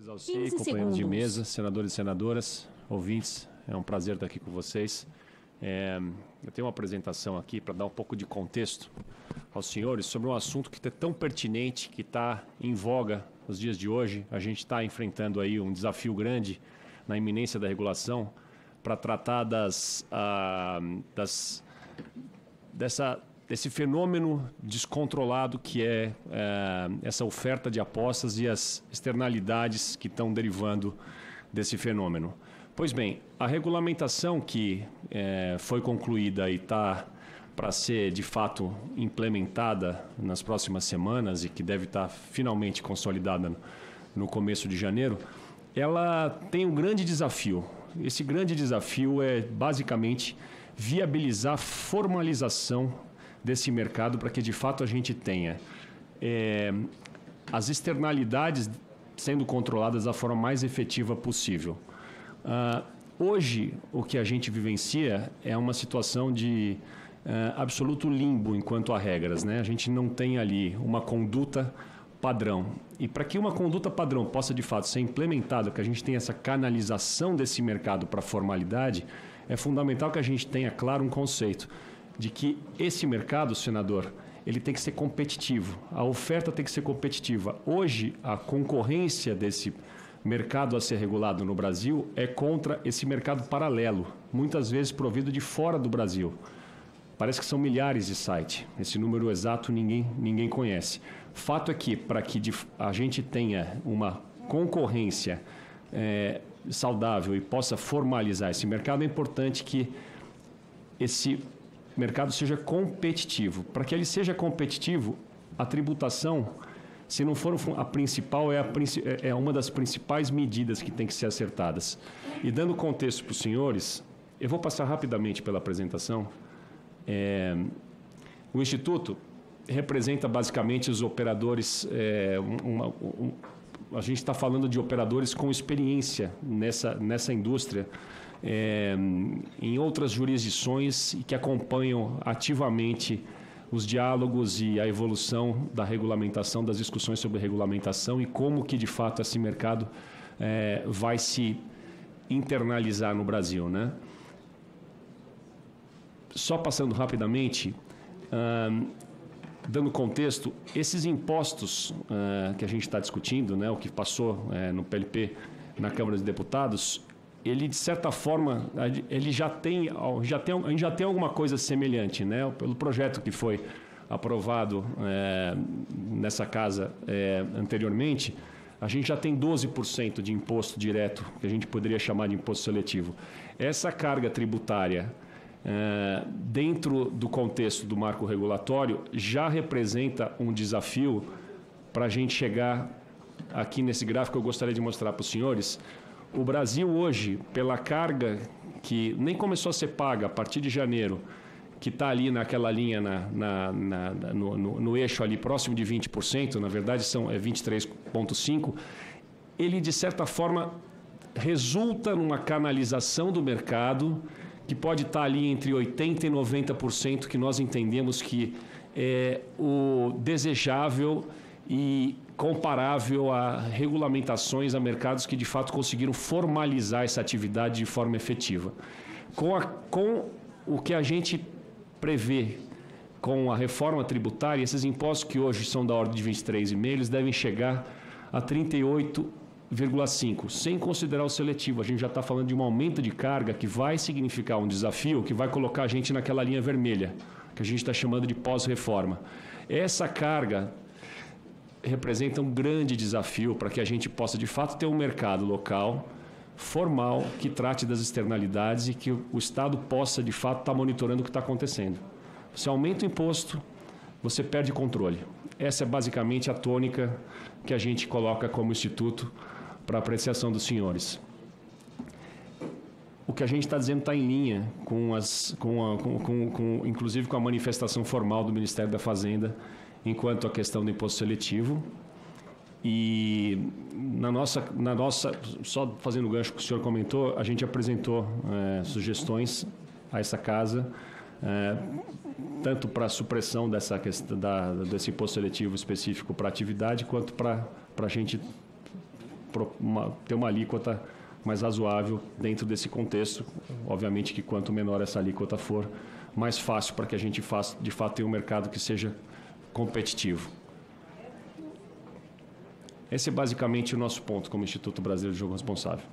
Zalci, 15 companheiros de segundos. mesa, senadores e senadoras, ouvintes, é um prazer estar aqui com vocês. Eu tenho uma apresentação aqui para dar um pouco de contexto aos senhores sobre um assunto que é tão pertinente, que está em voga nos dias de hoje. A gente está enfrentando aí um desafio grande na iminência da regulação para tratar desse fenômeno descontrolado que é essa oferta de apostas e as externalidades que estão derivando desse fenômeno. Pois bem, a regulamentação que foi concluída e está para ser de fato implementada nas próximas semanas e que deve estar finalmente consolidada no começo de janeiro, ela tem um grande desafio. Esse grande desafio é basicamente viabilizar a formalização desse mercado para que de fato a gente tenha as externalidades sendo controladas da forma mais efetiva possível. Hoje, o que a gente vivencia é uma situação de absoluto limbo enquanto a regras, né? A gente não tem ali uma conduta padrão. E para que uma conduta padrão possa de fato ser implementada, que a gente tenha essa canalização desse mercado para a formalidade, é fundamental que a gente tenha claro um conceito de que esse mercado, senador, ele tem que ser competitivo. A oferta tem que ser competitiva. Hoje, a concorrência desse mercado a ser regulado no Brasil é contra esse mercado paralelo, muitas vezes provido de fora do Brasil. Parece que são milhares de sites. Esse número exato ninguém conhece. Fato é que, para que a gente tenha uma concorrência saudável e possa formalizar esse mercado, é importante que esse mercado seja competitivo. Para que ele seja competitivo, a tributação, se não for a principal, é uma das principais medidas que tem que ser acertadas. E dando contexto para os senhores, eu vou passar rapidamente pela apresentação. O Instituto representa basicamente os operadores, a gente está falando de operadores com experiência nessa indústria, em outras jurisdições e que acompanham ativamente os diálogos e a evolução da regulamentação, das discussões sobre regulamentação e como que de fato esse mercado vai se internalizar no Brasil, né? Só passando rapidamente, dando contexto, esses impostos que a gente está discutindo, né, o que passou no PLP na Câmara dos Deputados, ele de certa forma, a gente já tem alguma coisa semelhante, né? Pelo projeto que foi aprovado nessa casa anteriormente, a gente já tem 12% de imposto direto, que a gente poderia chamar de imposto seletivo. Essa carga tributária, dentro do contexto do marco regulatório, já representa um desafio para a gente chegar aqui nesse gráfico. Eu gostaria de mostrar para os senhores. O Brasil hoje, pela carga que nem começou a ser paga a partir de janeiro, que está ali naquela linha no eixo ali próximo de 20%, na verdade são 23,5%, ele de certa forma resulta numa canalização do mercado que pode estar ali entre 80% e 90%, que nós entendemos que é o desejável e comparável a regulamentações, a mercados que de fato conseguiram formalizar essa atividade de forma efetiva. Com o que a gente prevê com a reforma tributária, esses impostos que hoje são da ordem de 23,5%, eles devem chegar a 38,5%, sem considerar o seletivo. A gente já está falando de um aumento de carga que vai significar um desafio, que vai colocar a gente naquela linha vermelha, que a gente está chamando de pós-reforma. Essa carga representa um grande desafio para que a gente possa, de fato, ter um mercado local, formal, que trate das externalidades e que o Estado possa, de fato, estar monitorando o que está acontecendo. Você aumenta o imposto, você perde controle. Essa é basicamente a tônica que a gente coloca como Instituto para apreciação dos senhores. O que a gente está dizendo está em linha inclusive com a manifestação formal do Ministério da Fazenda enquanto a questão do imposto seletivo. E na nossa, só fazendo o gancho que o senhor comentou, a gente apresentou sugestões a essa casa, tanto para a supressão dessa questão desse imposto seletivo específico para a atividade, quanto para a gente ter uma alíquota mais razoável dentro desse contexto. Obviamente que quanto menor essa alíquota for, mais fácil para que a gente faça, de fato, tenha um mercado que seja competitivo. Esse é basicamente o nosso ponto como Instituto Brasileiro de Jogo Responsável.